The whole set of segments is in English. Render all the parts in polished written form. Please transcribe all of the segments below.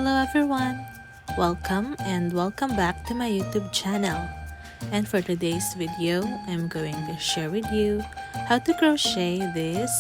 Hello everyone! Welcome back to my YouTube channel. And for today's video, I'm going to share with you how to crochet this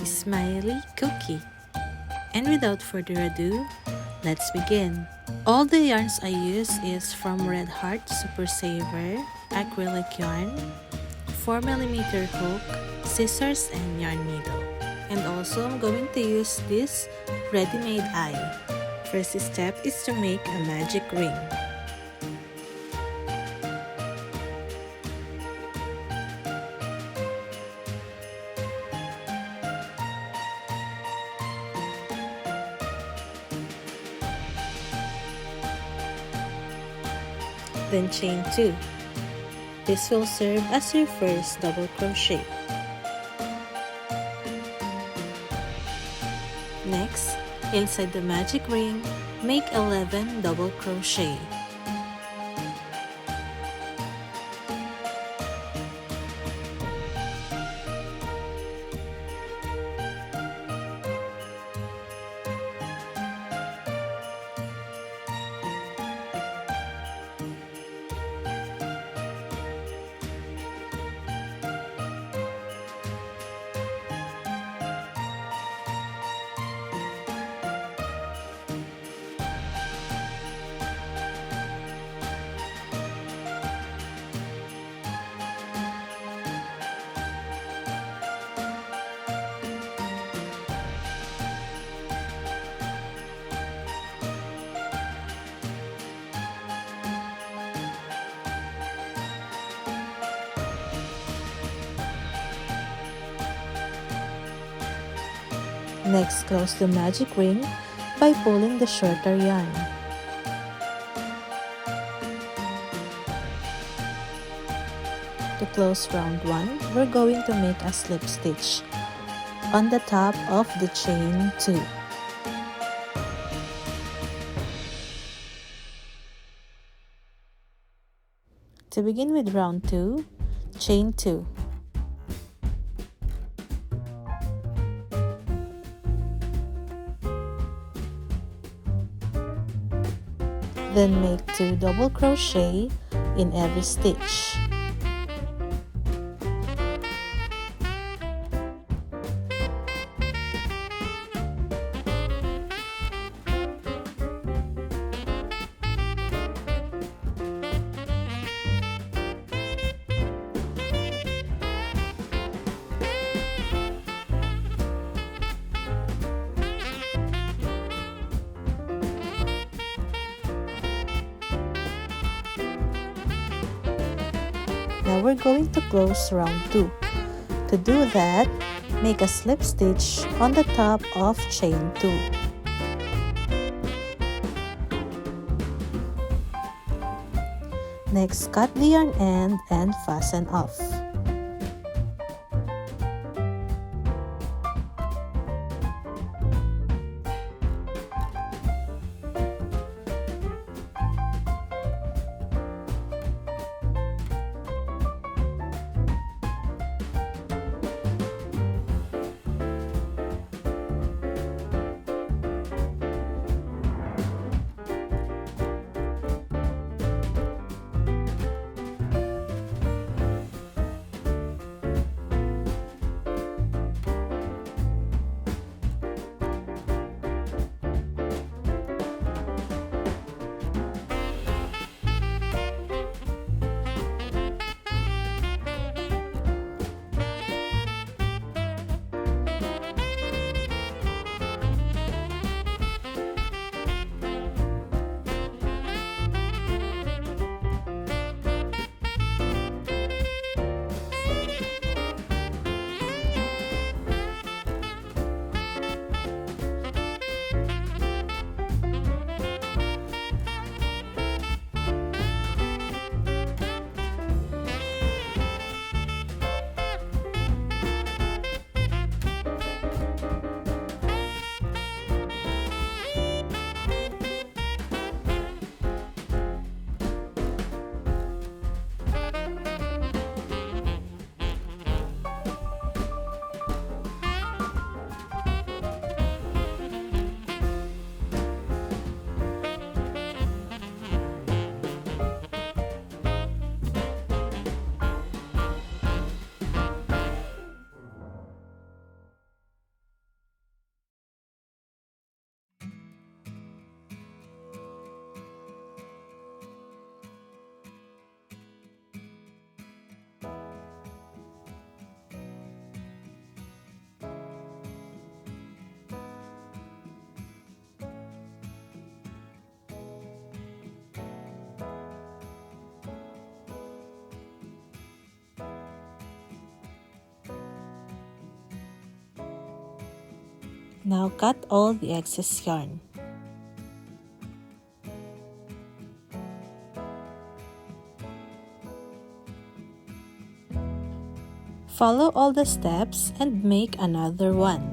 Smiley Cookie. And without further ado, let's begin. All the yarns I use is from Red Heart Super Saver, acrylic yarn, 4mm hook, scissors, and yarn needle. And also I'm going to use this ready-made eye. First step is to make a magic ring. Then chain 2. This will serve as your first double crochet. Next, inside the magic ring, make 11 double crochet. Next, close the magic ring by pulling the shorter yarn. To close round 1, we're going to make a slip stitch on the top of the chain 2. To begin with round 2, chain 2. Then make 2 double crochet in every stitch. Now we're going to close round 2. To do that, make a slip stitch on the top of chain 2. Next, cut the yarn end and fasten off. Now cut all the excess yarn. Follow all the steps and make another one.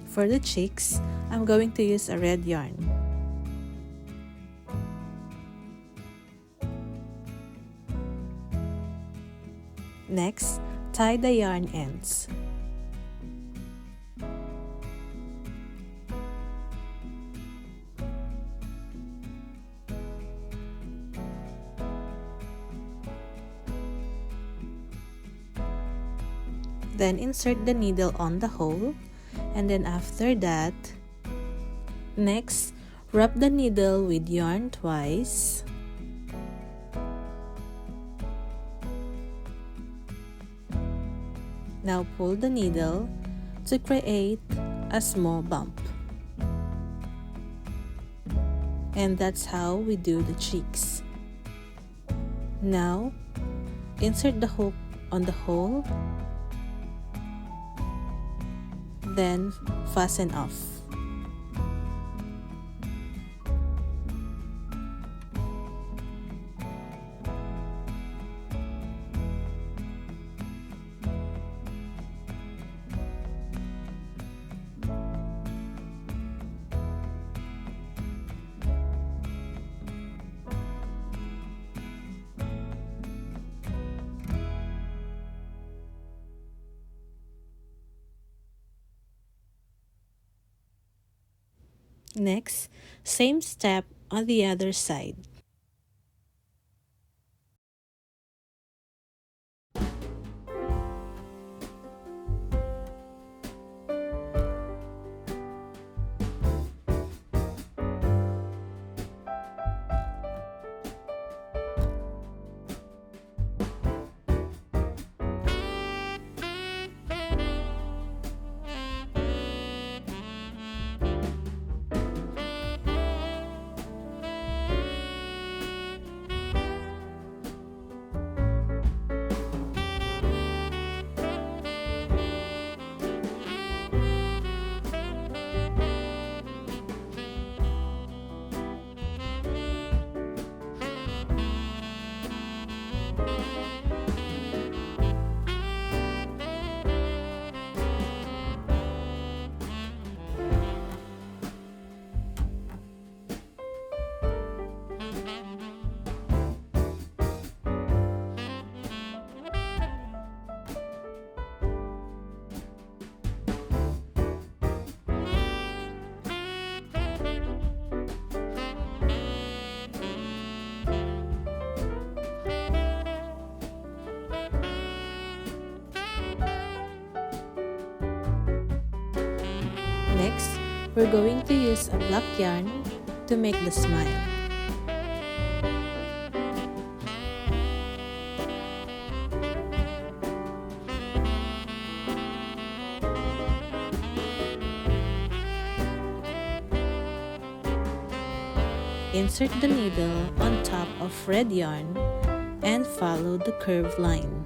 For the cheeks, I'm going to use a red yarn. Next, tie the yarn ends. Then insert the needle on the hole, and then after that, next, wrap the needle with yarn twice. Now pull the needle to create a small bump. And that's how we do the cheeks. Now, insert the hook on the hole, then fasten off. Next, same step on the other side. Next, we're going to use a black yarn to make the smile. Insert the needle on top of red yarn and follow the curved line.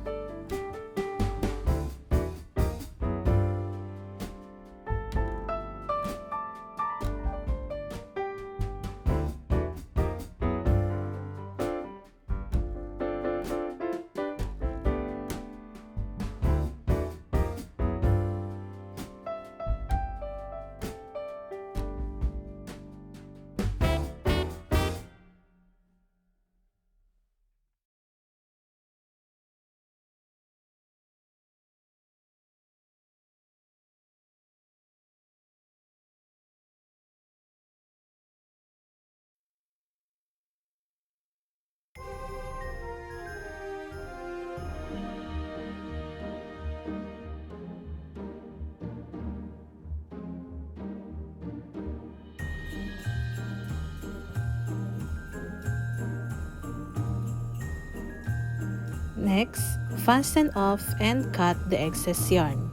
Next, fasten off and cut the excess yarn.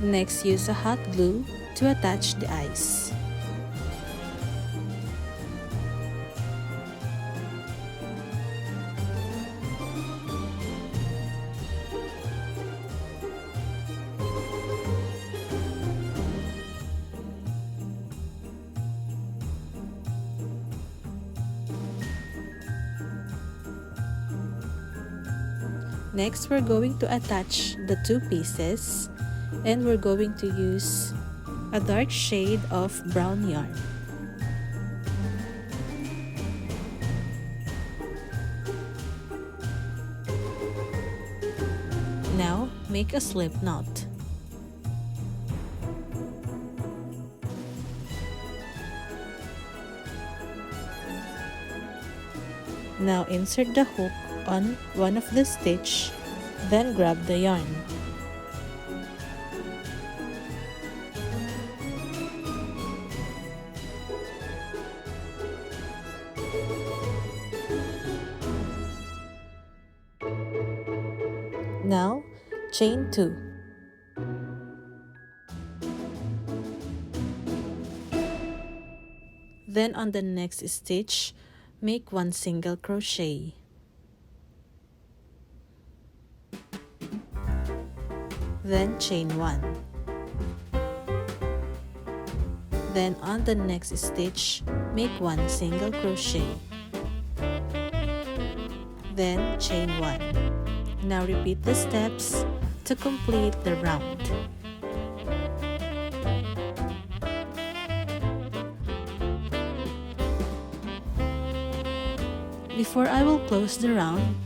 Next, use a hot glue to attach the eyes. Next, we're going to attach the two pieces, and we're going to use a dark shade of brown yarn. Now, make a slip knot. Now, insert the hook on one of the stitch, then grab the yarn. Now, chain 2. Then on the next stitch, make 1 single crochet. Then chain 1. Then on the next stitch, make 1 single crochet. Then chain 1. Now repeat the steps to complete the round. Before I will close the round,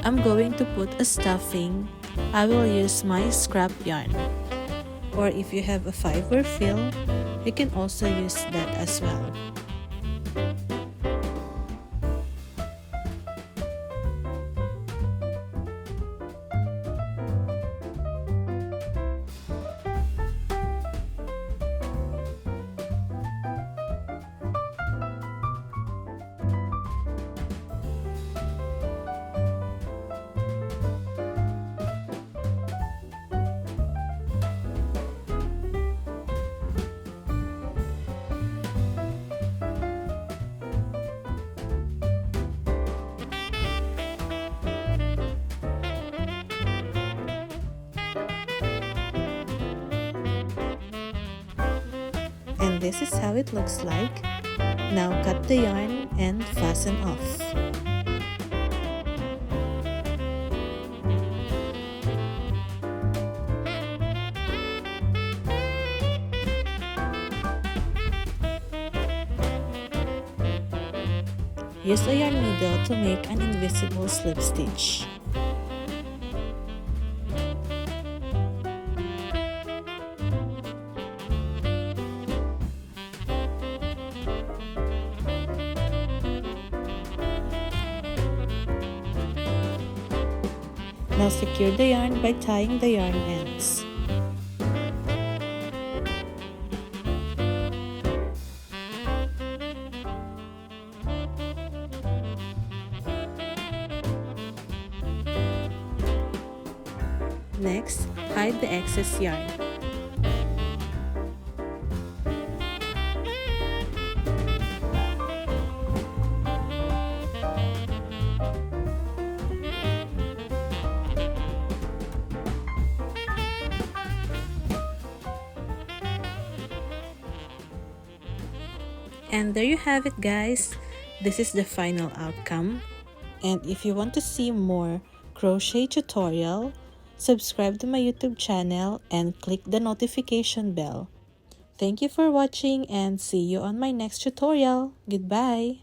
I'm going to put a stuffing. I will use my scrap yarn, or if you have a fiber fill, you can also use that as well. And this is how it looks like. Now cut the yarn and fasten off. Use a yarn needle to make an invisible slip stitch. Now secure the yarn by tying the yarn ends. Next, hide the excess yarn. And there you have it, guys. This is the final outcome. And if you want to see more crochet tutorial, subscribe to my YouTube channel and click the notification bell. Thank you for watching and see you on my next tutorial. Goodbye!